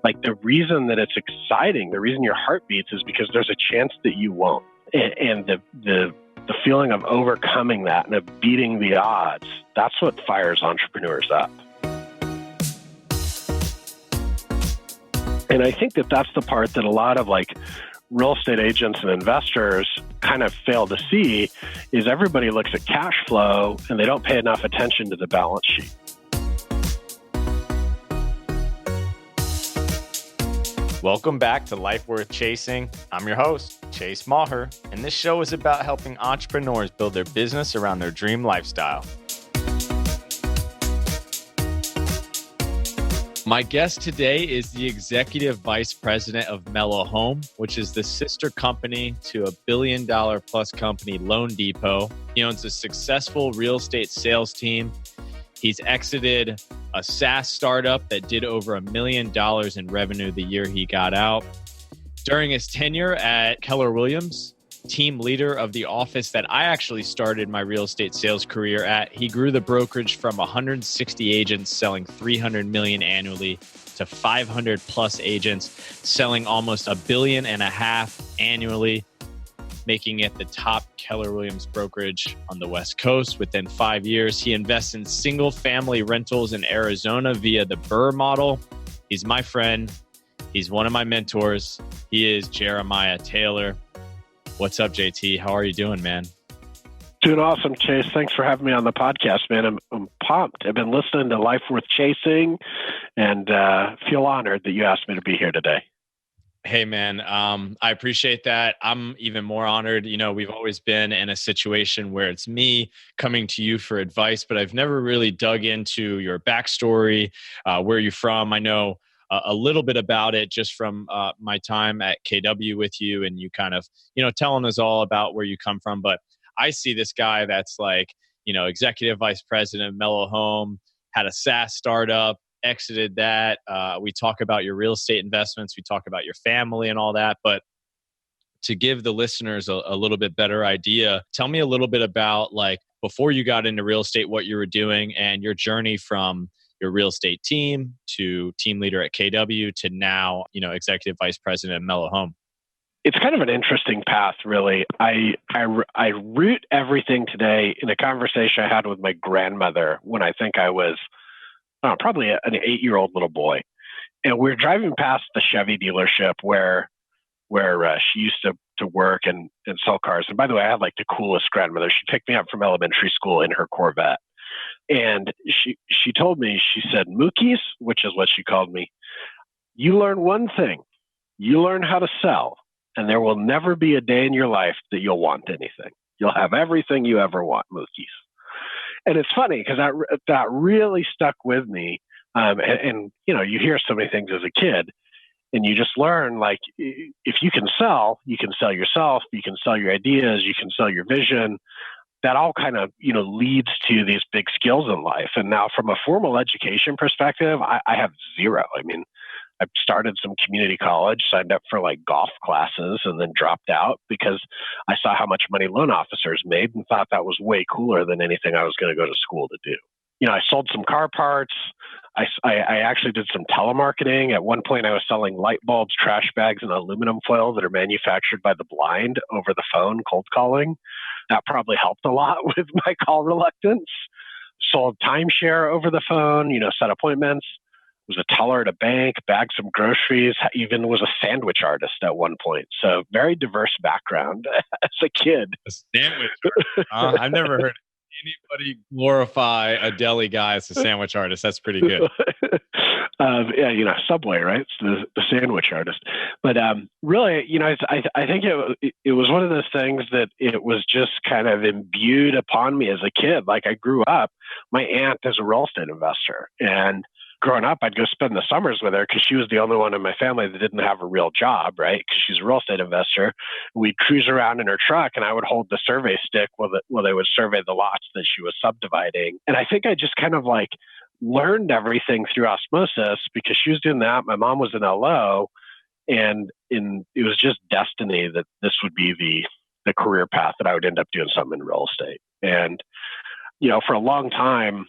Like the reason that it's exciting, the reason your heart beats is because there's a chance that you won't. And the feeling of overcoming that and of beating the odds, that's what fires entrepreneurs up. And I think that that's the part that a lot of like real estate agents and investors kind of fail to see is everybody looks at cash flow and they don't pay enough attention to the balance sheet. Welcome back to Life Worth Chasing. I'm your host, Chase Maher, and this show is about helping entrepreneurs build their business around their dream lifestyle. My guest today is the Executive Vice President of Mellohome, which is the sister company to a billion-dollar-plus company, Loan Depot. He owns a successful real estate sales team. He's exited a SaaS startup that did over $1 million in revenue the year he got out. During his tenure at Keller Williams, team leader of the office that I actually started my real estate sales career at, he grew the brokerage from 160 agents selling $300 million annually to 500 plus agents selling almost $1.5 billion annually, making it the top Keller Williams brokerage on the West Coast. Within 5 years, he invests in single-family rentals in Arizona via the Burr model. He's my friend. He's one of my mentors. He is Jerimiah Taylor. What's up, JT? How are you doing, man? Doing awesome, Chase. Thanks for having me on the podcast, man. I'm pumped. I've been listening to Life Worth Chasing and feel honored that you asked me to be here today. Hey, man, I appreciate that. I'm even more honored. You know, we've always been in a situation where it's me coming to you for advice, but I've never really dug into your backstory, where you're from. I know a little bit about it just from my time at KW with you, and you kind of, you know, telling us all about where you come from. But I see this guy that's like, you know, executive vice president of Mellohome, had a SaaS startup, exited that. We talk about your real estate investments. We talk about your family and all that. But to give the listeners a little bit better idea, tell me a little bit about, like, before you got into real estate, what you were doing and your journey from your real estate team to team leader at KW to now, you know, executive vice president of Mellohome. It's kind of an interesting path, really. I root everything today in a conversation I had with my grandmother when I think I was probably an 8-year-old little boy. And we were driving past the Chevy dealership where she used to work and sell cars. And by the way, I had like the coolest grandmother. She picked me up from elementary school in her Corvette. And she told me, she said, Mookies, which is what she called me, you learn one thing. You learn how to sell, and there will never be a day in your life that you'll want anything. You'll have everything you ever want, Mookies. And it's funny because that really stuck with me. And you know, you hear so many things as a kid, and you just learn, like, if you can sell yourself, you can sell your ideas, you can sell your vision. That all kind of, you know, leads to these big skills in life. And now from a formal education perspective, I have zero. I mean, I started some community college, signed up for like golf classes, and then dropped out because I saw how much money loan officers made and thought that was way cooler than anything I was going to go to school to do. You know, I sold some car parts. I actually did some telemarketing. At one point, I was selling light bulbs, trash bags, and aluminum foil that are manufactured by the blind over the phone, cold calling. That probably helped a lot with my call reluctance. Sold timeshare over the phone, you know, set appointments. Was a teller at a bank, bagged some groceries, even was a sandwich artist at one point. So very diverse background as a kid. A sandwich artist? I've never heard anybody glorify a deli guy as a sandwich artist. That's pretty good. Yeah, you know, Subway, right? It's the sandwich artist. But really, you know, I think it was one of those things that it was just kind of imbued upon me as a kid. Like, I grew up, my aunt is a real estate investor, and growing up, I'd go spend the summers with her because she was the only one in my family that didn't have a real job, right? Because she's a real estate investor. We'd cruise around in her truck, and I would hold the survey stick while they would survey the lots that she was subdividing. And I think I just kind of like learned everything through osmosis because she was doing that. My mom was in LO, and it was just destiny that this would be the career path that I would end up doing something in real estate. And, you know, for a long time,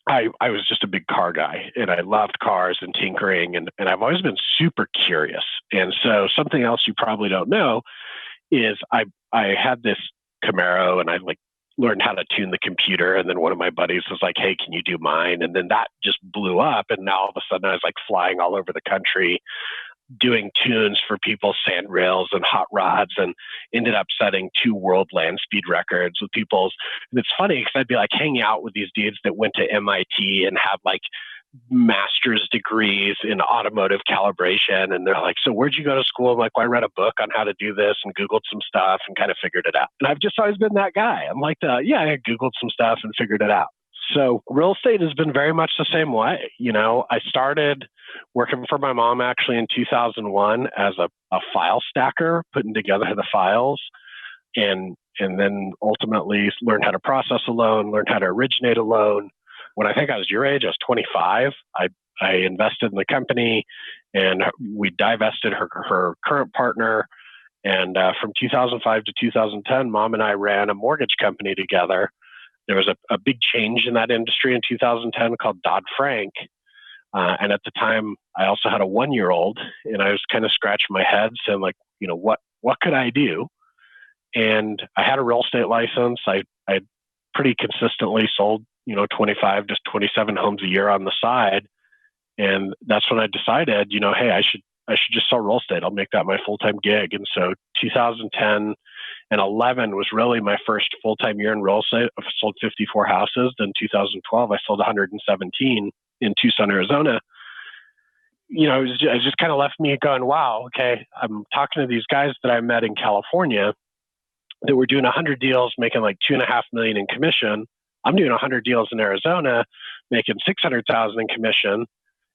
I was just a big car guy, and I loved cars and tinkering, and I've always been super curious. And so something else you probably don't know is I had this Camaro, and I like learned how to tune the computer. And then one of my buddies was like, "Hey, can you do mine?" And then that just blew up. And now all of a sudden I was like flying all over the country doing tunes for people's sand rails and hot rods, and ended up setting 2 world land speed records with people's. And it's funny because I'd be like hanging out with these dudes that went to MIT and have like master's degrees in automotive calibration. And they're like, "So where'd you go to school?" I'm like, "Well, I read a book on how to do this and Googled some stuff and kind of figured it out." And I've just always been that guy. I'm like, yeah, I Googled some stuff and figured it out. So real estate has been very much the same way. I started working for my mom actually in 2001 as a file stacker, putting together the files, and then ultimately learned how to process a loan, learned how to originate a loan. When I think I was your age, I was 25. I invested in the company, and we divested her current partner. And from 2005 to 2010, Mom and I ran a mortgage company together. There was a big change in that industry in 2010 called Dodd-Frank. And at the time, I also had a 1-year-old, and I was kind of scratching my head saying, like, what could I do? And I had a real estate license. I pretty consistently sold, 25 to 27 homes a year on the side. And that's when I decided, hey, I should just sell real estate. I'll make that my full-time gig. And so 2010 and 11 was really my first full-time year in real estate. I sold 54 houses. Then 2012, I sold 117 in Tucson, Arizona. It just kind of left me going, wow, okay, I'm talking to these guys that I met in California that were doing 100 deals, making like $2.5 million in commission. I'm doing 100 deals in Arizona, making $600,000 in commission.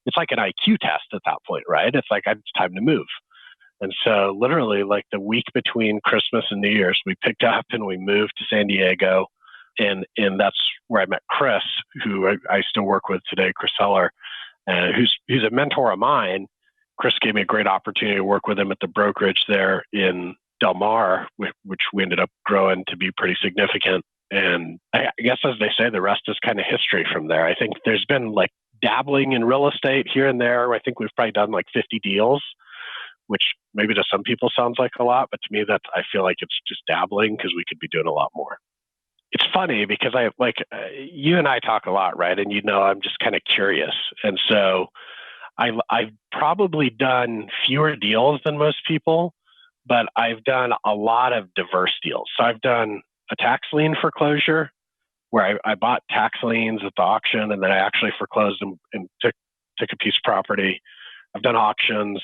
It's like an IQ test at that point, right? It's like, it's time to move. And so literally like the week between Christmas and New Year's, we picked up and we moved to San Diego. And that's where I met Chris, who I still work with today, Chris Heller, who's a mentor of mine. Chris gave me a great opportunity to work with him at the brokerage there in Del Mar, which we ended up growing to be pretty significant. And I guess, as they say, the rest is kind of history from there. I think there's been like dabbling in real estate here and there. I think we've probably done like 50 deals, which maybe to some people sounds like a lot, but to me, I feel like it's just dabbling because we could be doing a lot more. It's funny because you and I talk a lot, right? And I'm just kind of curious. And so I've probably done fewer deals than most people, but I've done a lot of diverse deals. So I've done a tax lien foreclosure where I bought tax liens at the auction, and then I actually foreclosed them and took a piece of property. I've done auctions.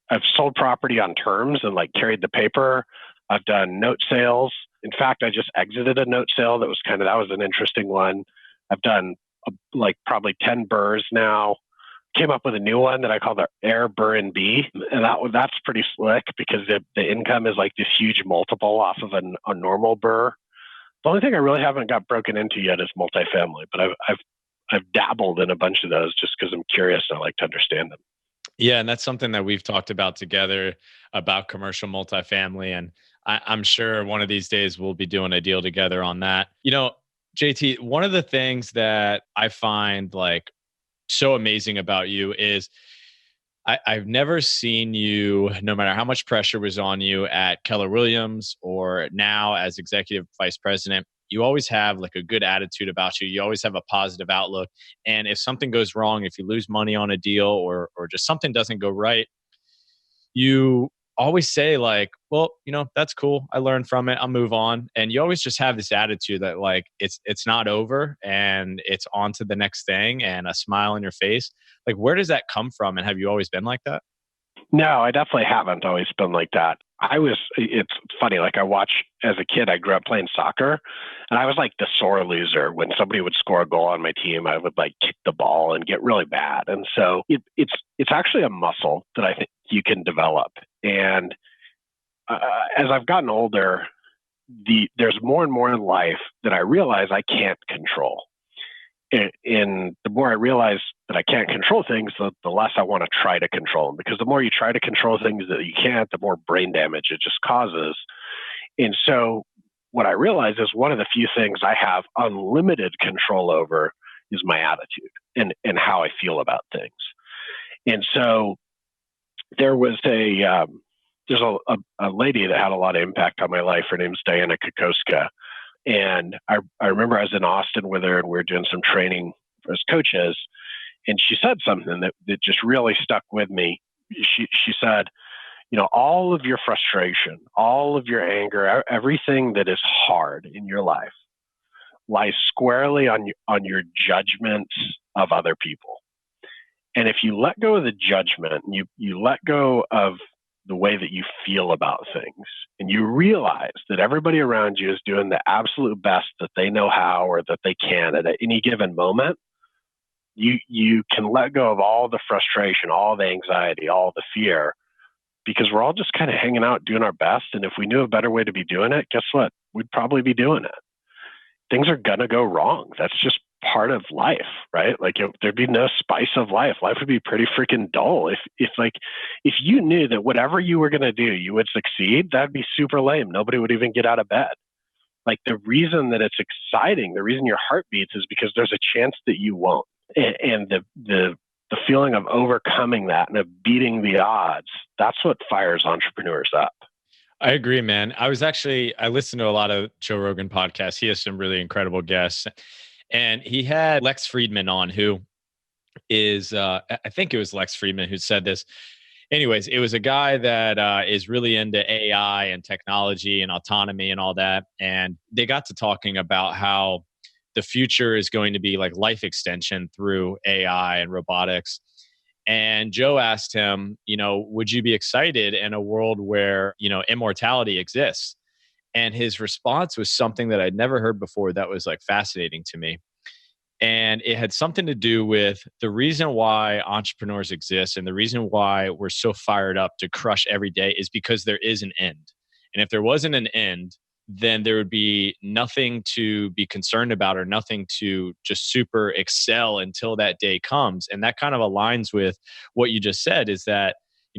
I've sold property on terms and like carried the paper. I've done note sales. In fact, I just exited a note sale that was an interesting one. I've done like probably 10 burrs now. Came up with a new one that I call the Air Burr and B, and that's pretty slick because the income is like this huge multiple off of a normal burr. The only thing I really haven't got broken into yet is multifamily, but I've dabbled in a bunch of those just because I'm curious and I like to understand them. Yeah, and that's something that we've talked about together about commercial multifamily, and I'm sure one of these days we'll be doing a deal together on that. JT, one of the things that I find like so amazing about you is I've never seen you, no matter how much pressure was on you at Keller Williams or now as executive vice president, you always have like a good attitude about you. You always have a positive outlook. And if something goes wrong, if you lose money on a deal or just something doesn't go right, you always say like, well, that's cool. I learned from it. I'll move on. And you always just have this attitude that like, it's not over and it's on to the next thing and a smile on your face. Like, where does that come from? And have you always been like that? No, I definitely haven't always been like that. It's funny, like as a kid, I grew up playing soccer, and I was like the sore loser. When somebody would score a goal on my team, I would like kick the ball and get really bad. And so it's actually a muscle that I think you can develop. And as I've gotten older, there's more and more in life that I realize I can't control. And the more I realize that I can't control things, the less I want to try to control them. Because the more you try to control things that you can't, the more brain damage it just causes. And so what I realize is one of the few things I have unlimited control over is my attitude and how I feel about things. And so there was there's a lady that had a lot of impact on my life. Her name's Diana Kokoska. And I remember I was in Austin with her and we were doing some training as coaches. And she said something that just really stuck with me. She said, all of your frustration, all of your anger, everything that is hard in your life lies squarely on your judgments of other people. And if you let go of the judgment, and you let go of the way that you feel about things, and you realize that everybody around you is doing the absolute best that they know how or that they can at any given moment, you can let go of all the frustration, all the anxiety, all the fear, because we're all just kind of hanging out doing our best. And if we knew a better way to be doing it, guess what? We'd probably be doing it. Things are going to go wrong. That's just part of life, right? Like there'd be no spice of life. Life would be pretty freaking dull. If you knew that whatever you were going to do, you would succeed, that'd be super lame. Nobody would even get out of bed. Like the reason that it's exciting, the reason your heart beats is because there's a chance that you won't. And the feeling of overcoming that and of beating the odds, that's what fires entrepreneurs up. I agree, man. I listened to a lot of Joe Rogan podcasts. He has some really incredible guests. And he had Lex Friedman on, who is, I think it was Lex Friedman who said this. Anyways, it was a guy that is really into AI and technology and autonomy and all that. And they got to talking about how the future is going to be like life extension through AI and robotics. And Joe asked him, would you be excited in a world where, immortality exists? And his response was something that I'd never heard before that was like fascinating to me. And it had something to do with the reason why entrepreneurs exist and the reason why we're so fired up to crush every day is because there is an end. And if there wasn't an end, then there would be nothing to be concerned about or nothing to just super excel until that day comes. And that kind of aligns with what you just said, is that,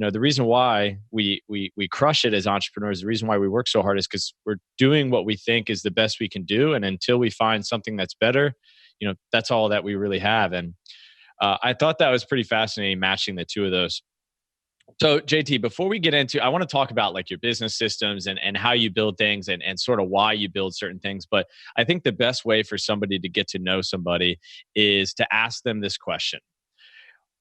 the reason why we crush it as entrepreneurs, the reason why we work so hard is because we're doing what we think is the best we can do. And until we find something that's better, that's all that we really have. And I thought that was pretty fascinating, matching the two of those. So JT, before we get into, I want to talk about like your business systems and how you build things and sort of why you build certain things. But I think the best way for somebody to get to know somebody is to ask them this question.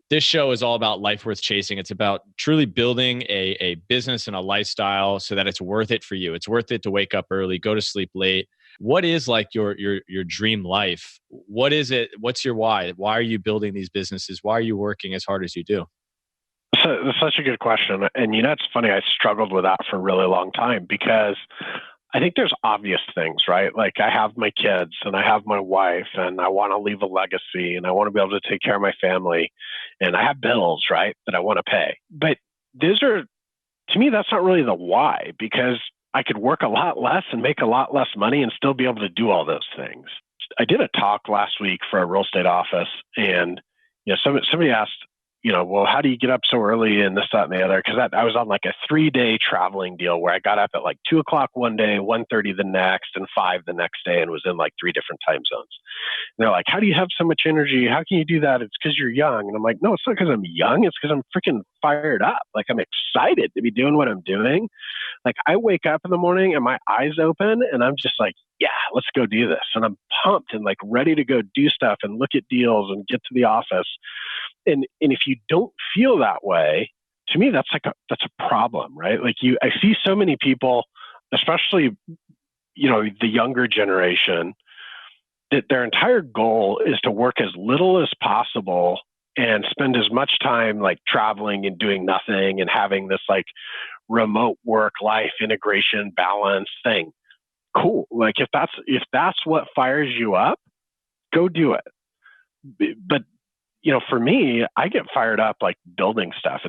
This show is all about life worth chasing. It's about truly building a business and a lifestyle so that it's worth it for you. It's worth it to wake up early, go to sleep late. What is like your dream life? What is it? What's your why? Why are you building these businesses? Why are you working as hard as you do? So, that's such a good question. And it's funny, I struggled with that for a really long time because I think there's obvious things, right? Like I have my kids and I have my wife and I want to leave a legacy and I want to be able to take care of my family and I have bills, right, that I want to pay. But to me, that's not really the why, because I could work a lot less and make a lot less money and still be able to do all those things. I did a talk last week for a real estate office and somebody asked, well, how do you get up so early and this, that, and the other? Because I was on like a 3-day traveling deal where I got up at like 2:00 one day, 1:30 the next, and 5 the next day, and was in like 3 different time zones. And they're like, how do you have so much energy? How can you do that? It's because you're young. And I'm like, no, it's not because I'm young. It's because I'm freaking fired up. Like I'm excited to be doing what I'm doing. Like I wake up in the morning and my eyes open and I'm just like, yeah, let's go do this. And I'm pumped and like ready to go do stuff and look at deals and get to the office. And if you don't feel that way, to me, that's a problem, right? Like I see so many people, especially, the younger generation, that their entire goal is to work as little as possible and spend as much time like traveling and doing nothing and having this like remote work life integration balance thing. Cool. Like if that's what fires you up, go do it. But for me, I get fired up like building stuff.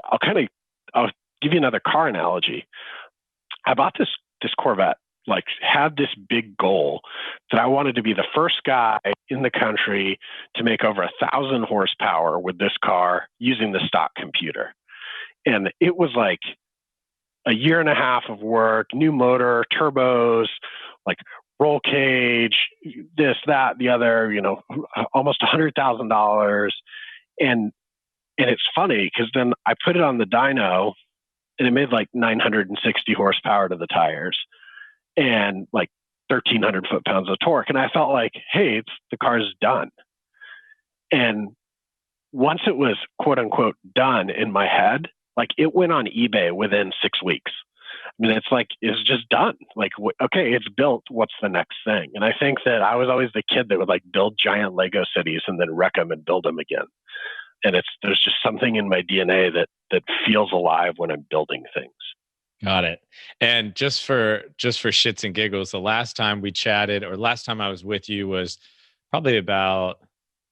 I'll give you another car analogy. I bought this Corvette, like had this big goal that I wanted to be the first guy in the country to make over 1,000 horsepower with this car using the stock computer. And it was like a year and a half of work, new motor, turbos, like roll cage, this, that, the other, almost $100,000. And it's funny because then I put it on the dyno and it made like 960 horsepower to the tires and like 1,300 foot-pounds of torque. And I felt like, hey, the car's done. And once it was quote unquote done in my head, like it went on eBay within 6 weeks. I mean, it's just done. Like, okay, it's built. What's the next thing? And I think that I was always the kid that would like build giant Lego cities and then wreck them and build them again. And there's just something in my DNA that feels alive when I'm building things. Got it. And just for shits and giggles, the last time we chatted, or last time I was with you, was probably about,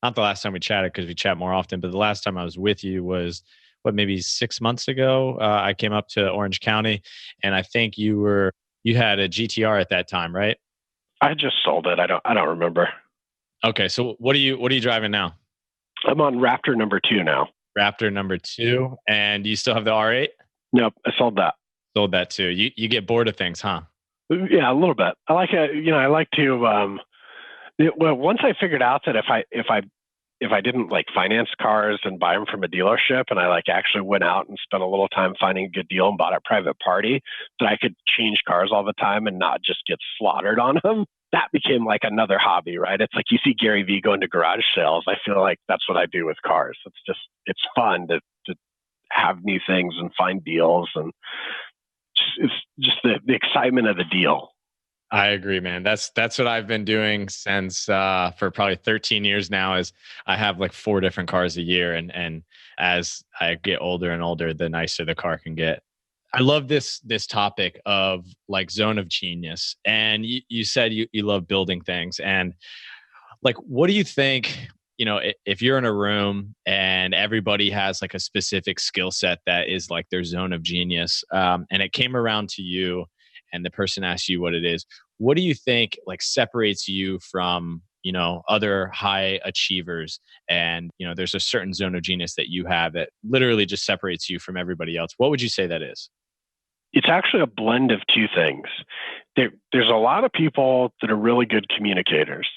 not the last time we chatted because we chat more often, but the last time I was with you was maybe 6 months ago. I came up to Orange County, and I think you had a GTR at that time, right? I just sold it. I don't remember. Okay, so what are you driving now? I'm on Raptor number 2 now. Raptor number 2, and you still have the R8? Nope, I sold that. Sold that too. You get bored of things, huh? Yeah, a little bit. I like it. I like to. Well, once I figured out that if I didn't like finance cars and buy them from a dealership, and I like actually went out and spent a little time finding a good deal and bought a private party, that I could change cars all the time and not just get slaughtered on them. That became like another hobby, right? It's like you see Gary Vee going to garage sales. I feel like that's what I do with cars. It's fun to have new things and find deals, and it's just the excitement of the deal. I agree, man. That's what I've been doing since for probably 13 years now. Is I have like 4 different cars a year, and as I get older and older, the nicer the car can get. I love this topic of like zone of genius. And you said you love building things, and like, what do you think? If you're in a room and everybody has like a specific skill set that is like their zone of genius, and it came around to you and the person asked you what it is, what do you think like separates you from, other high achievers? And, there's a certain zone of genius that you have that literally just separates you from everybody else. What would you say that is? It's actually a blend of 2 things. There's a lot of people that are really good communicators.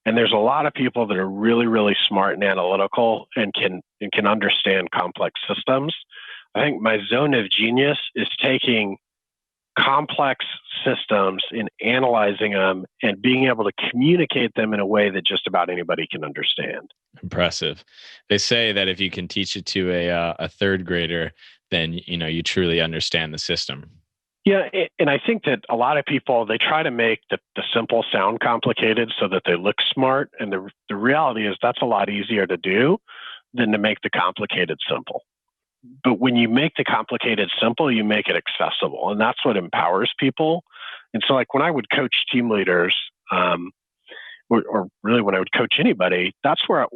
And there's a lot of people that are really, really smart and analytical and can understand complex systems. I think my zone of genius is taking complex systems and analyzing them and being able to communicate them in a way that just about anybody can understand. Impressive. They say that if you can teach it to a third grader, then you truly understand the system. Yeah, and I think that a lot of people, they try to make the simple sound complicated so that they look smart. And the reality is that's a lot easier to do than to make the complicated simple. But when you make the complicated simple, you make it accessible. And that's what empowers people. And so like when I would coach team leaders, or really when I would coach anybody, that's where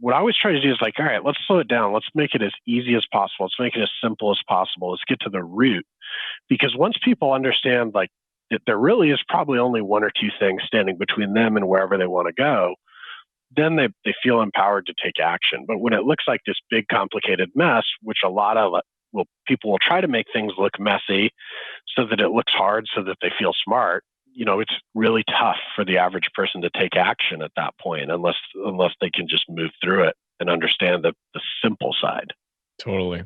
what I always try to do is like, all right, let's slow it down. Let's make it as easy as possible. Let's make it as simple as possible. Let's get to the root. Because once people understand like that there really is probably only 1 or 2 things standing between them and wherever they want to go, then they feel empowered to take action. But when it looks like this big complicated mess, which a lot of people will try to make things look messy so that it looks hard so that they feel smart, it's really tough for the average person to take action at that point unless they can just move through it and understand the simple side. Totally.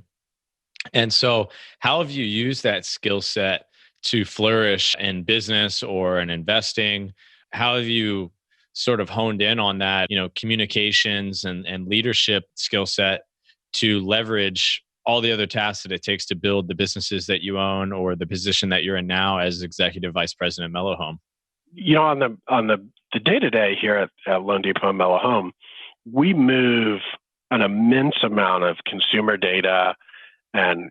And so how have you used that skill set to flourish in business or in investing? How have you sort of honed in on that, communications and leadership skill set to leverage all the other tasks that it takes to build the businesses that you own or the position that you're in now as executive vice president of Mellohome? On the day-to-day here at loanDepot and Mellohome, we move an immense amount of consumer data. And,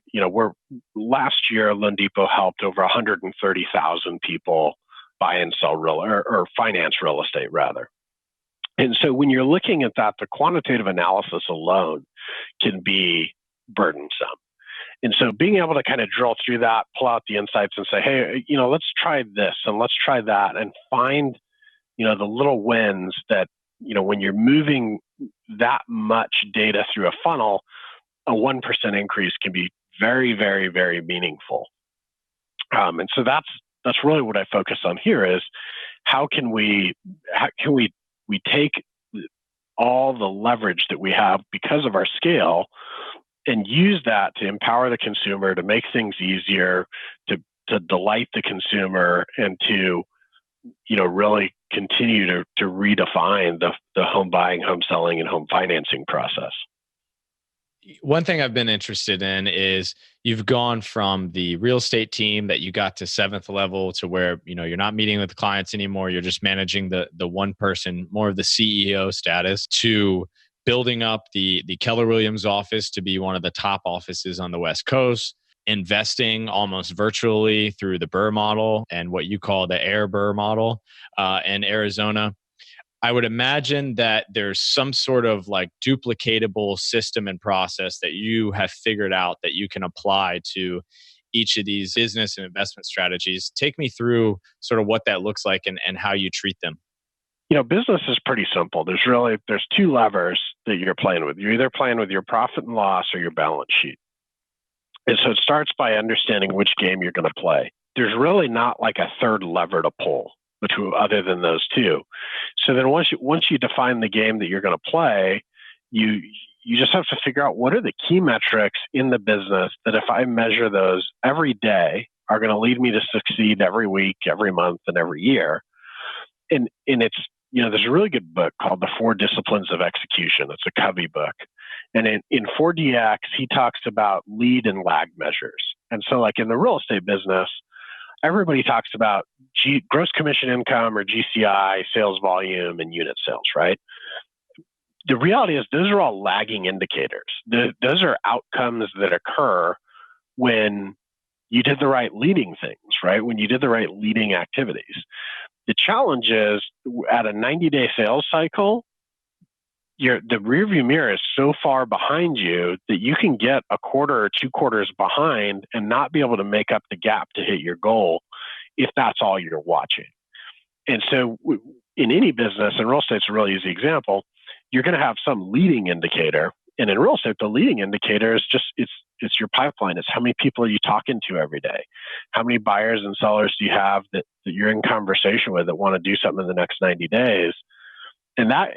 last year, loanDepot helped over 130,000 people buy and sell or finance real estate rather. And so when you're looking at that, the quantitative analysis alone can be burdensome. And so being able to kind of drill through that, pull out the insights and say, hey, let's try this and let's try that and find, the little wins that, when you're moving that much data through a funnel, a 1% increase can be very, very, very meaningful. And so that's really what I focus on here is how can we take all the leverage that we have because of our scale and use that to empower the consumer, to make things easier, to delight the consumer, and to really continue to redefine the home buying, home selling, and home financing process. One thing I've been interested in is you've gone from the real estate team that you got to 7th level to where, you're not meeting with clients anymore. You're just managing the one person, more of the CEO status, to building up the Keller Williams office to be one of the top offices on the West Coast, investing almost virtually through the Burr model and what you call the Air Burr model in Arizona. I would imagine that there's some sort of like duplicatable system and process that you have figured out that you can apply to each of these business and investment strategies. Take me through sort of what that looks like and how you treat them. Business is pretty simple. There's two levers that you're playing with. You're either playing with your profit and loss or your balance sheet. And so it starts by understanding which game you're going to play. There's really not like a third lever to pull other than those two. So then once you define the game that you're going to play, you just have to figure out what are the key metrics in the business that if I measure those every day are going to lead me to succeed every week, every month, and every year. And it's, there's a really good book called The 4 Disciplines of Execution. It's a Covey book. And in 4DX, he talks about lead and lag measures. And so like in the real estate business, everybody talks about gross commission income or GCI, sales volume, and unit sales, right? The reality is those are all lagging indicators. Those are outcomes that occur when you did the right leading things, right? When you did the right leading activities. The challenge is at a 90-day sales cycle, the rearview mirror is so far behind you that you can get a quarter or 2 quarters behind and not be able to make up the gap to hit your goal if that's all you're watching. And so in any business, and real estate's a really easy example, you're going to have some leading indicator. And in real estate, the leading indicator is just, it's your pipeline. It's how many people are you talking to every day? How many buyers and sellers do you have that you're in conversation with that want to do something in the next 90 days? And that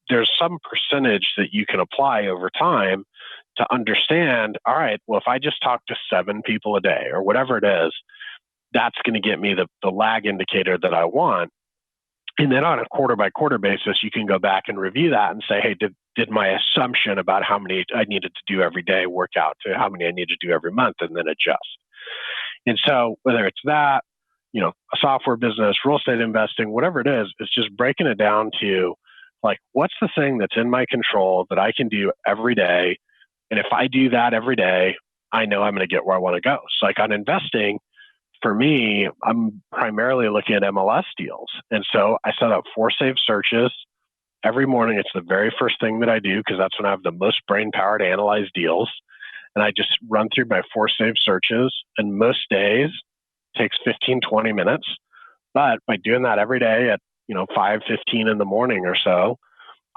there's some percentage that you can apply over time to understand, all right, well, if I just talk to 7 people a day or whatever it is, that's going to get me the lag indicator that I want. And then on a quarter by quarter basis, you can go back and review that and say, hey, did my assumption about how many I needed to do every day work out to how many I need to do every month, and then adjust. And so whether it's that, a software business, real estate investing, whatever it is, it's just breaking it down to like, what's the thing that's in my control that I can do every day? And if I do that every day, I know I'm going to get where I want to go. So like on investing, for me, I'm primarily looking at MLS deals. And so I set up 4 saved searches. Every morning, it's the very first thing that I do because that's when I have the most brain power to analyze deals. And I just run through my 4 saved searches. And most days it takes 15, 20 minutes. But by doing that every day at 5:15 in the morning or so,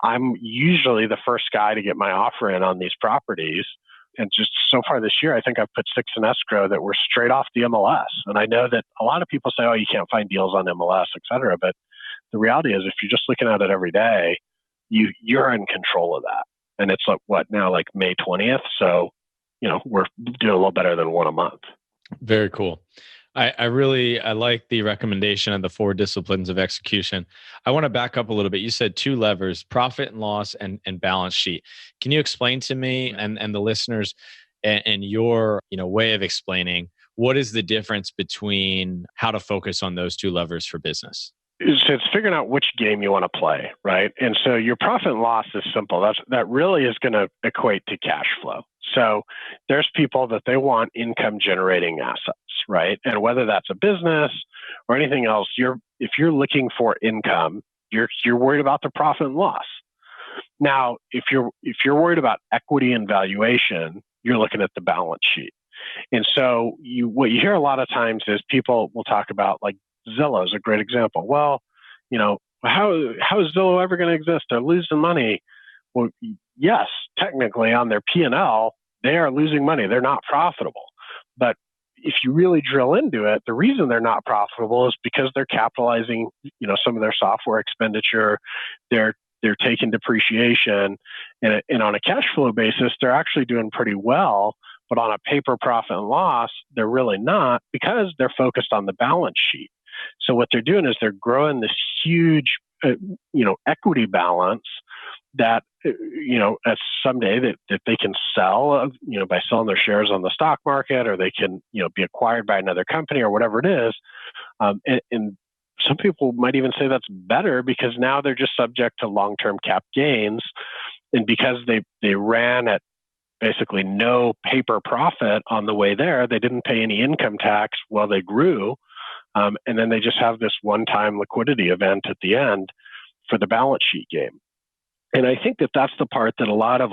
I'm usually the first guy to get my offer in on these properties. And just so far this year, I think I've put 6 in escrow that were straight off the MLS. And I know that a lot of people say, oh, you can't find deals on MLS, et cetera. But the reality is if you're just looking at it every day, you're in control of that. And it's like May 20th. So, we're doing a little better than 1 a month. Very cool. I like the recommendation of the 4 disciplines of execution. I want to back up a little bit. You said 2 levers, profit and loss and balance sheet. Can you explain to me and the listeners and your way of explaining what is the difference between how to focus on those 2 levers for business? So it's figuring out which game you want to play, right? And so your profit and loss is simple. That really is going to equate to cash flow. So there's people that they want income generating assets, right? And whether that's a business or anything else, if you're looking for income, you're worried about the profit and loss. Now, if you're worried about equity and valuation, you're looking at the balance sheet. And so what you hear a lot of times is people will talk about like Zillow is a great example. Well, how is Zillow ever going to exist? They're losing money. Well, yes, technically on their P&L, they are losing money. They're not profitable. But if you really drill into it, the reason they're not profitable is because they're capitalizing, some of their software expenditure. They're taking depreciation, and on a cash flow basis, they're actually doing pretty well. But on a paper profit and loss, they're really not, because they're focused on the balance sheet. So what they're doing is they're growing this huge, equity balance that, at someday that they can sell, by selling their shares on the stock market, or they can, be acquired by another company or whatever it is. And some people might even say that's better, because now they're just subject to long-term cap gains. And because they ran at basically no paper profit on the way there, they didn't pay any income tax while they grew. And then they just have this one-time liquidity event at the end for the balance sheet game. And I think that that's the part that a lot of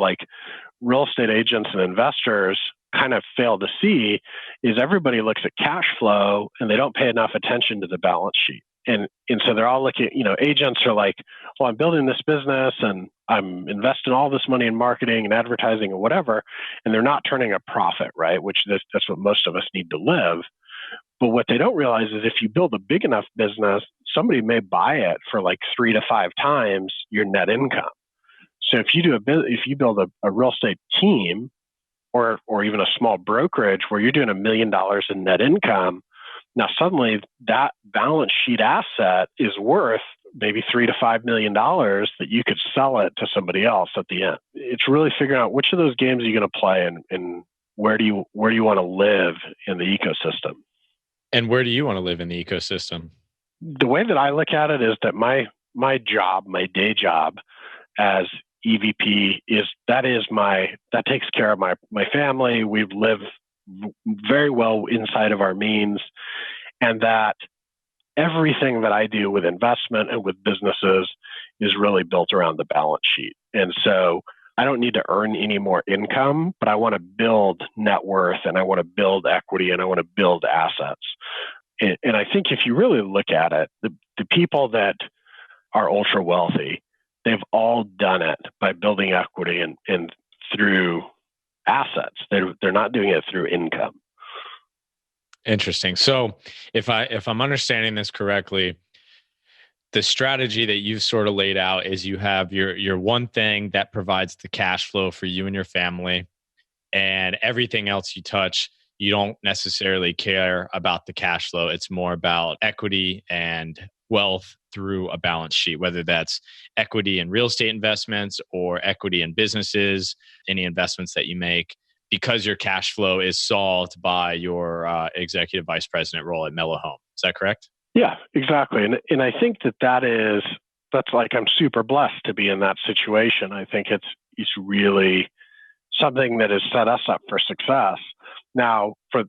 real estate agents and investors kind of fail to see, is everybody looks at cash flow and they don't pay enough attention to the balance sheet. And so they're all looking, agents are like, well, I'm building this business and I'm investing all this money in marketing and advertising and whatever, and they're not turning a profit, right? Which that's what most of us need to live. But what they don't realize is if you build a big enough business, somebody may buy it for 3 to 5 times your net income. So if you build a real estate team, or even a small brokerage where you're doing $1 million in net income, now suddenly that balance sheet asset is worth maybe $3 to $5 million that you could sell it to somebody else at the end. It's really figuring out which of those games are you going to play, and where do you want to live in the ecosystem. And where do you want to live in the ecosystem? The way that I look at it is that my day job as EVP that takes care of my family. We live very well inside of our means, and that everything that I do with investment and with businesses is really built around the balance sheet. And so I don't need to earn any more income, but I want to build net worth, and I want to build equity, and I want to build assets. And I think if you really look at it, the people that are ultra wealthy, they've all done it by building equity and through assets. They're not doing it through income. Interesting. So if I'm understanding this correctly, the strategy that you've sort of laid out is you have your one thing that provides the cash flow for you and your family, and everything else you touch, you don't necessarily care about the cash flow. It's more about equity and wealth through a balance sheet, whether that's equity in real estate investments or equity in businesses, any investments that you make, because your cash flow is solved by your executive vice president role at Mellohome. Is that correct? Yeah, exactly. And I think that's I'm super blessed to be in that situation. I think it's really something that has set us up for success. Now, for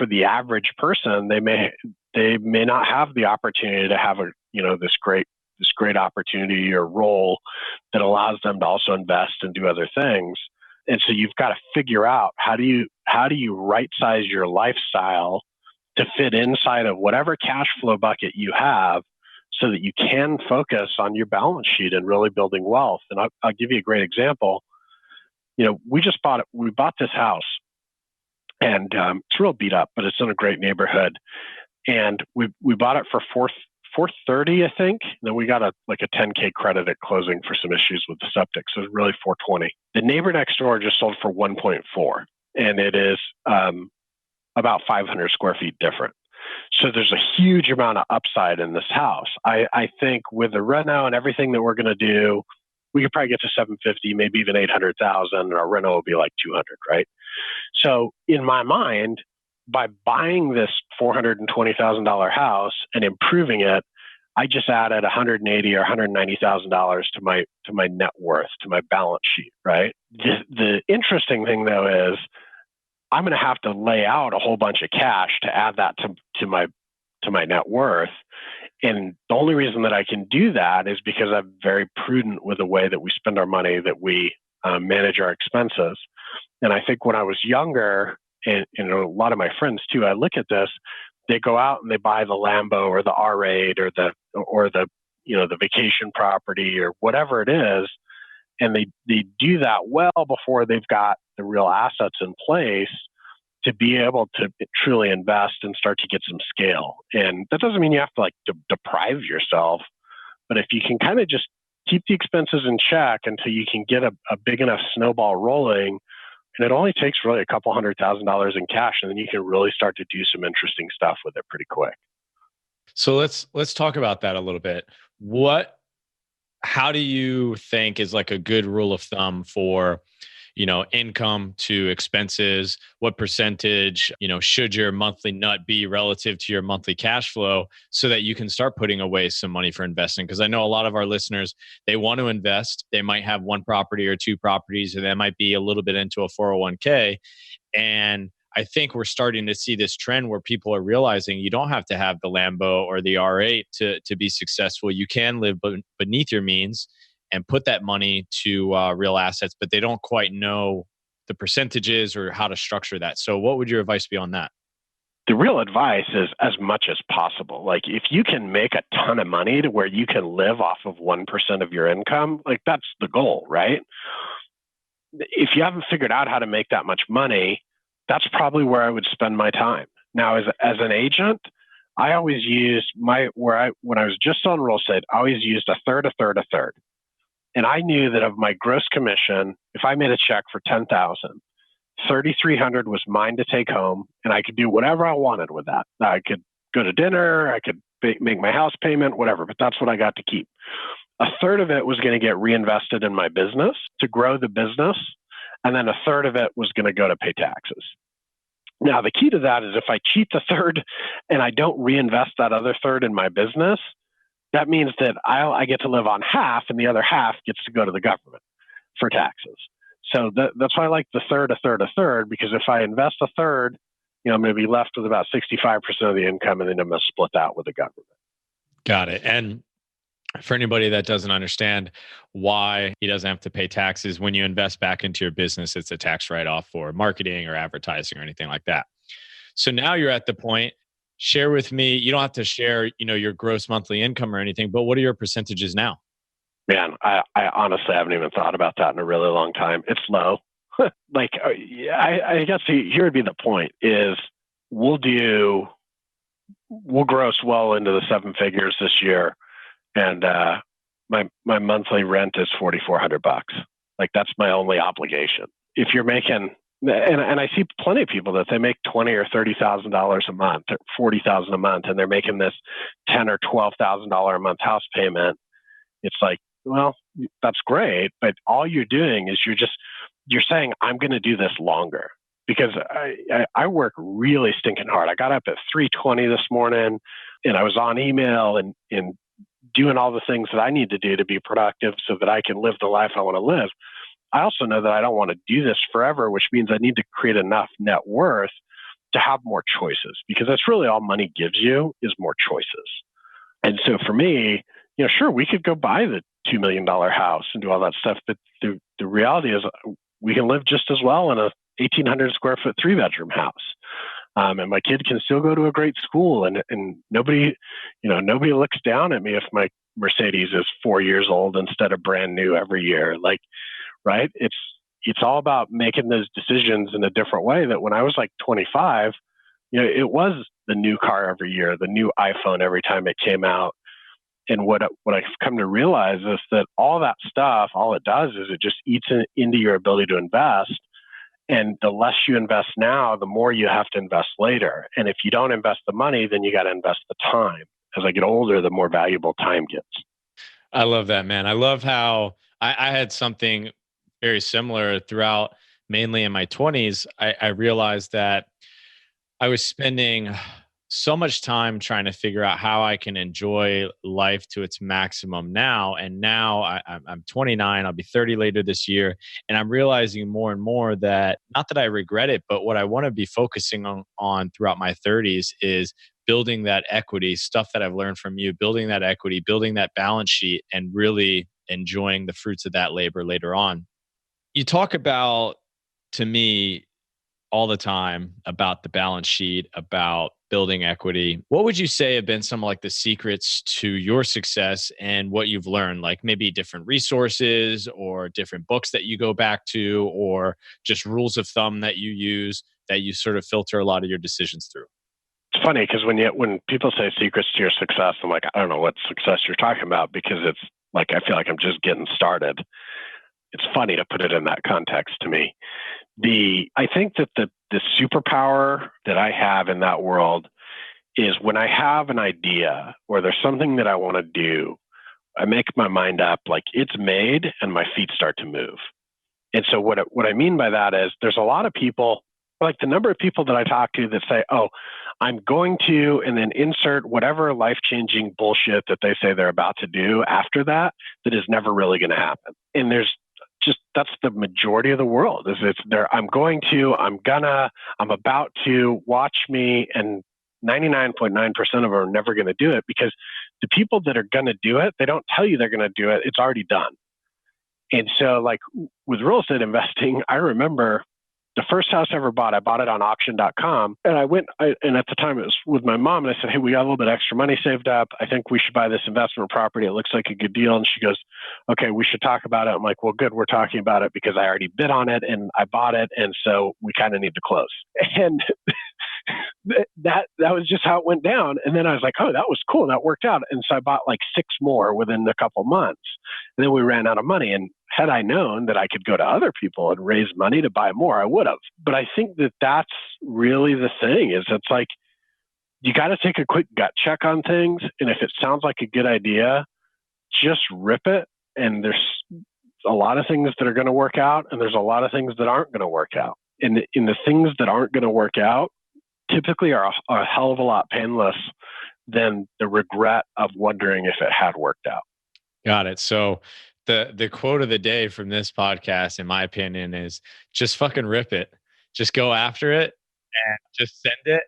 the average person, they may not have the opportunity to have this great opportunity or role that allows them to also invest and do other things. And so you've got to figure out how do you right size your lifestyle to fit inside of whatever cash flow bucket you have, so that you can focus on your balance sheet and really building wealth. And I'll give you a great example. We bought this house, and it's real beat up, but it's in a great neighborhood. And we bought it for $430, I think. And then we got a $10K credit at closing for some issues with the septic, so it was really $420. The neighbor next door just sold for $1.4, and it is about 500 square feet different. So there's a huge amount of upside in this house. I think with the reno and everything that we're going to do, we could probably get to 750, maybe even 800,000, and our reno will be like 200, right? So in my mind, by buying this $420,000 house and improving it, I just added $180,000 or $190,000 to my net worth, to my balance sheet, right? The interesting thing though is I'm going to have to lay out a whole bunch of cash to add that to my net worth. And the only reason that I can do that is because I'm very prudent with the way that we spend our money, that we manage our expenses. And I think when I was younger, and a lot of my friends too, I look at this, they go out and they buy the Lambo or the R8 or the vacation property or whatever it is. And they do that well before they've got the real assets in place. to be able to truly invest and start to get some scale. And that doesn't mean you have to like deprive yourself, but if you can kind of just keep the expenses in check until you can get a big enough snowball rolling, and it only takes really a couple $100,000 in cash, and then you can really start to do some interesting stuff with it pretty quick. So let's talk about that a little bit. How do you think is like a good rule of thumb for, income to expenses? What percentage, should your monthly nut be relative to your monthly cash flow so that you can start putting away some money for investing? Because I know a lot of our listeners, they want to invest. They might have one property or two properties, or they might be a little bit into a 401k. And I think we're starting to see this trend where people are realizing you don't have to have the Lambo or the R8 to be successful. You can live beneath your means and put that money to real assets, but they don't quite know the percentages or how to structure that. So what would your advice be on that? The real advice is as much as possible. Like if you can make a ton of money to where you can live off of 1% of your income, like that's the goal, right? If you haven't figured out how to make that much money, that's probably where I would spend my time. Now, as an agent, I always used when I was just on real estate, I always used a third. And I knew that of my gross commission, if I made a check for $10,000, $3,300 was mine to take home, and I could do whatever I wanted with that. I could go to dinner, I could make my house payment, whatever, but that's what I got to keep. A third of it was going to get reinvested in my business to grow the business, and then a third of it was going to go to pay taxes. Now, the key to that is if I keep the third and I don't reinvest that other third in my business, that means that I get to live on half, and the other half gets to go to the government for taxes. So that's why I like the third, because if I invest a third, I'm going to be left with about 65% of the income, and then I'm going to split that with the government. Got it. And for anybody that doesn't understand why he doesn't have to pay taxes, when you invest back into your business, it's a tax write-off for marketing or advertising or anything like that. So now you're at the point, share with me, you don't have to share, your gross monthly income or anything, but what are your percentages now? Man, I honestly haven't even thought about that in a really long time. It's low. I guess here would be the point is we'll gross well into the seven figures this year. And my monthly rent is $4,400. Like that's my only obligation. If you're making, and I see plenty of people that they make $20,000 or $30,000 a month, or $40,000 a month, and they're making this $10,000 or $12,000 a month house payment. It's like, well, that's great, but all you're doing is you're saying I'm going to do this longer because I work really stinking hard. I got up at 3:20 this morning, and I was on email and doing all the things that I need to do to be productive so that I can live the life I want to live. I also know that I don't want to do this forever, which means I need to create enough net worth to have more choices, because that's really all money gives you is more choices. And so for me, sure, we could go buy the $2 million house and do all that stuff, but the reality is we can live just as well in a 1,800 square foot 3-bedroom house. And my kid can still go to a great school, and nobody looks down at me if my Mercedes is 4 years old instead of brand new every year. Like, right? It's all about making those decisions in a different way. That when I was like 25, it was the new car every year, the new iPhone every time it came out. And what I've come to realize is that all that stuff, all it does is it just eats into your ability to invest. And the less you invest now, the more you have to invest later. And if you don't invest the money, then you got to invest the time. As I get older, the more valuable time gets. I love that, man. I love how I had something very similar throughout, mainly in my 20s. I realized that I was spending so much time trying to figure out how I can enjoy life to its maximum now. And now I'm 29, I'll be 30 later this year. And I'm realizing more and more that, not that I regret it, but what I want to be focusing on throughout my 30s is building that equity, stuff that I've learned from you, building that equity, building that balance sheet, and really enjoying the fruits of that labor later on. You talk about, to me, all the time about the balance sheet, about building equity. What would you say have been some of like the secrets to your success and what you've learned? Like maybe different resources or different books that you go back to, or just rules of thumb that you use. that you sort of filter a lot of your decisions through? It's funny because when people say secrets to your success, I'm like, I don't know what success you're talking about, because it's like I feel like I'm just getting started. It's funny to put it in that context to me. I think that the superpower that I have in that world is when I have an idea or there's something that I want to do, I make my mind up, like it's made, and my feet start to move. And so what I mean by that is there's a lot of people, like the number of people that I talk to that say, oh, I'm going to, and then insert whatever life-changing bullshit that they say they're about to do after that is never really going to happen. And that's the majority of the world is it's there. I'm going to, I'm about to, watch me. And 99.9% of them are never going to do it, because the people that are going to do it, they don't tell you they're going to do it. It's already done. And so like with real estate investing, I remember the first house I ever bought, I bought it on auction.com. And and at the time it was with my mom, and I said, hey, we got a little bit extra money saved up. I think we should buy this investment property. It looks like a good deal. And she goes, okay, we should talk about it. I'm like, well, good. We're talking about it because I already bid on it and I bought it. And so we kind of need to close. And that was just how it went down. And then I was like, oh, that was cool. That worked out. And so I bought like 6 more within a couple months. And then we ran out of money. And had I known that I could go to other people and raise money to buy more, I would have. But I think that that's really the thing, is it's like, you got to take a quick gut check on things. And if it sounds like a good idea, just rip it. And there's a lot of things that are going to work out, and there's a lot of things that aren't going to work out. And the things that aren't going to work out typically are a hell of a lot painless than the regret of wondering if it had worked out. Got it. So the quote of the day from this podcast, in my opinion, is just fucking rip it. Just go after it and just send it.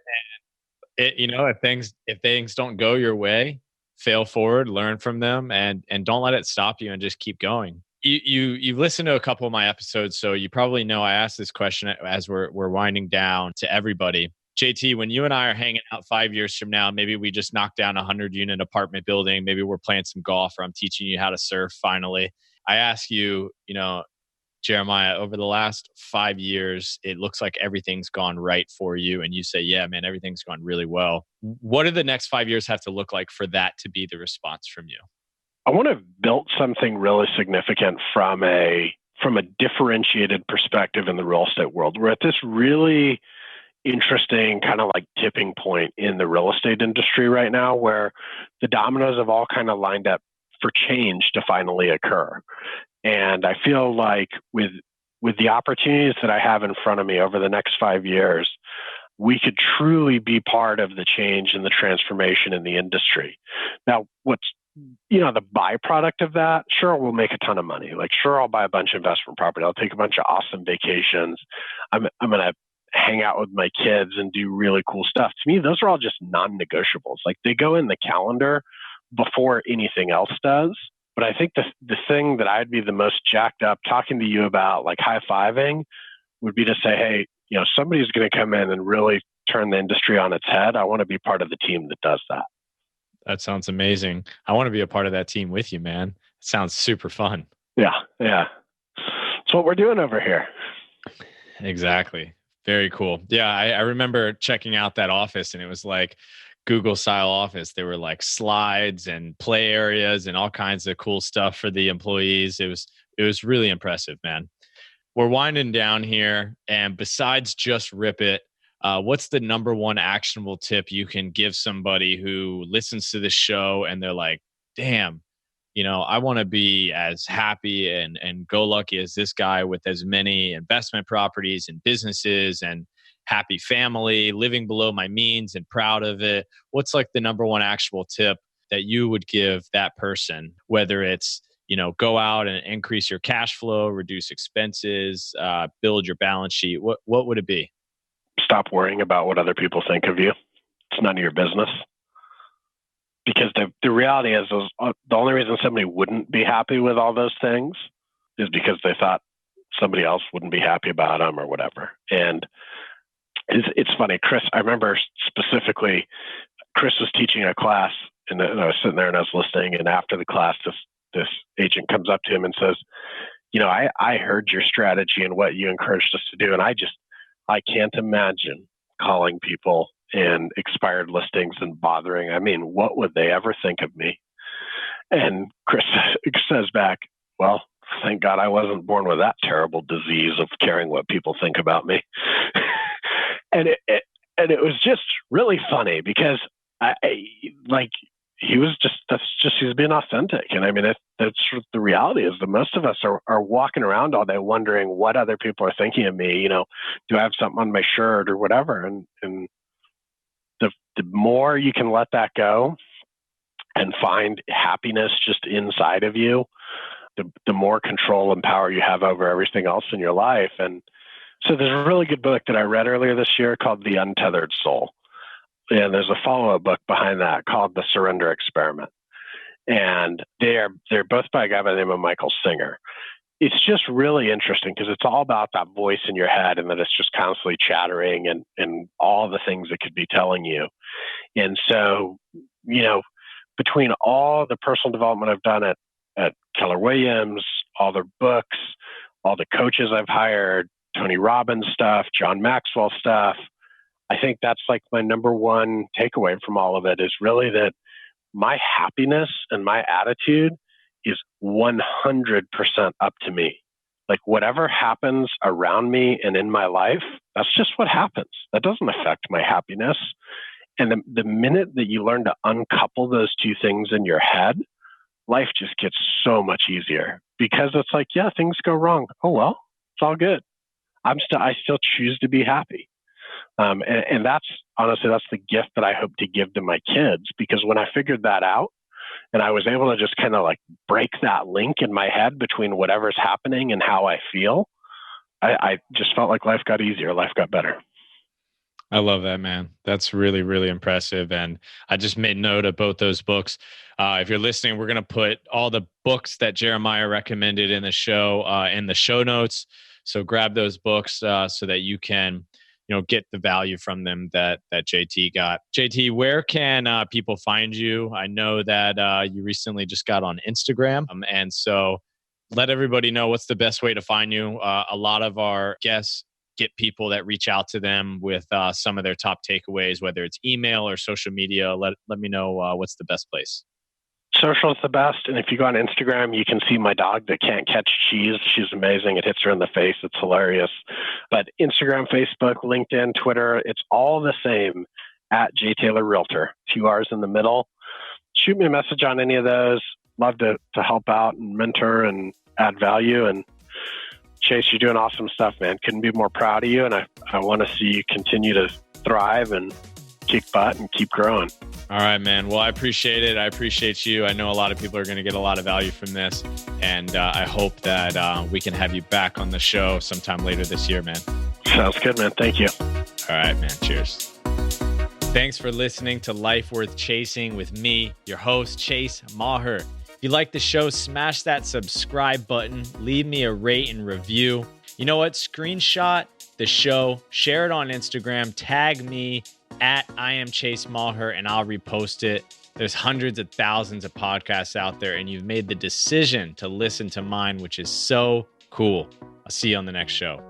And if things don't go your way, fail forward, learn from them, and don't let it stop you, and just keep going. You've listened to a couple of my episodes, so you probably know I asked this question as we're winding down to everybody. JT, when you and I are hanging out 5 years from now, maybe we just knocked down a 100-unit apartment building. Maybe we're playing some golf, or I'm teaching you how to surf finally. I ask you, Jeremiah, over the last 5 years, it looks like everything's gone right for you. And you say, yeah, man, everything's gone really well. What do the next 5 years have to look like for that to be the response from you? I want to build something really significant from a differentiated perspective in the real estate world. We're at this really interesting kind of like tipping point in the real estate industry right now, where the dominoes have all kind of lined up for change to finally occur. And I feel like with the opportunities that I have in front of me over the next 5 years, we could truly be part of the change and the transformation in the industry. Now, what's the byproduct of that, sure, we'll make a ton of money. Like, sure, I'll buy a bunch of investment property. I'll take a bunch of awesome vacations. I'm going to hang out with my kids and do really cool stuff. To me, those are all just non-negotiables. Like, they go in the calendar before anything else does. But I think the thing that I'd be the most jacked up talking to you about, like high-fiving, would be to say, hey, somebody's going to come in and really turn the industry on its head. I want to be part of the team that does that. That sounds amazing. I want to be a part of that team with you, man. It sounds super fun. Yeah. That's what we're doing over here. Exactly. Very cool. Yeah, I remember checking out that office, and it was like Google style office. There were like slides and play areas and all kinds of cool stuff for the employees. It was really impressive, man. We're winding down here, and besides just rip it, what's the number one actionable tip you can give somebody who listens to this show and they're like, damn, I want to be as happy and go lucky as this guy with as many investment properties and businesses and happy family, living below my means and proud of it. What's like the number one actionable tip that you would give that person, whether it's, go out and increase your cash flow, reduce expenses, build your balance sheet? What would it be? Stop worrying about what other people think of you. It's none of your business. Because the reality is the only reason somebody wouldn't be happy with all those things is because they thought somebody else wouldn't be happy about them or whatever. And it's funny, Chris, I remember specifically, Chris was teaching a class, and I was sitting there and I was listening, and after the class, this agent comes up to him and says, I heard your strategy and what you encouraged us to do, and I I can't imagine calling people and expired listings and bothering. I mean, what would they ever think of me? And Chris says back, well, thank God I wasn't born with that terrible disease of caring what people think about me. and it was just really funny because he was he's being authentic. And I mean, that's the reality is that most of us are walking around all day wondering what other people are thinking of me. Do I have something on my shirt or whatever? And the more you can let that go and find happiness just inside of you, the more control and power you have over everything else in your life. And so there's a really good book that I read earlier this year called The Untethered Soul. And there's a follow-up book behind that called The Surrender Experiment. And they're both by a guy by the name of Michael Singer. It's just really interesting because it's all about that voice in your head and that it's just constantly chattering and all the things it could be telling you. And so, between all the personal development I've done at Keller Williams, all the books, all the coaches I've hired, Tony Robbins stuff, John Maxwell stuff, I think that's like my number one takeaway from all of it is really that my happiness and my attitude is 100% up to me. Like whatever happens around me and in my life, that's just what happens. That doesn't affect my happiness. And the minute that you learn to uncouple those two things in your head, life just gets so much easier because it's like, yeah, things go wrong. Oh, well, it's all good. I still choose to be happy. And that's honestly, that's the gift that I hope to give to my kids, because when I figured that out and I was able to just kind of like break that link in my head between whatever's happening and how I feel, I just felt like life got easier. Life got better. I love that, man. That's really, really impressive. And I just made note of both those books. If you're listening, we're going to put all the books that Jerimiah recommended in the show notes. So grab those books so that you can, get the value from them that JT got. JT, where can people find you? I know that you recently just got on Instagram. And so let everybody know what's the best way to find you. A lot of our guests get people that reach out to them with some of their top takeaways, whether it's email or social media. Let me know what's the best place. Social is the best. And if you go on Instagram, you can see my dog that can't catch cheese. She's amazing. It hits her in the face. It's hilarious. But Instagram, Facebook, LinkedIn, Twitter, it's all the same at J Taylor Realtor. 2 R's in the middle. Shoot me a message on any of those. Love to help out and mentor and add value. And Chase, you're doing awesome stuff, man. Couldn't be more proud of you. And I want to see you continue to thrive and kick butt and keep growing. All right, man. Well, I appreciate it. I appreciate you. I know a lot of people are going to get a lot of value from this. And I hope that we can have you back on the show sometime later this year, man. Sounds good, man. Thank you. All right, man. Cheers. Thanks for listening to Life Worth Chasing with me, your host, Chase Maher. If you like the show, smash that subscribe button. Leave me a rate and review. You know what? Screenshot the show, share it on Instagram, tag me at I am Chase Maher, and I'll repost it. There's hundreds of thousands of podcasts out there, and you've made the decision to listen to mine, which is so cool. I'll see you on the next show.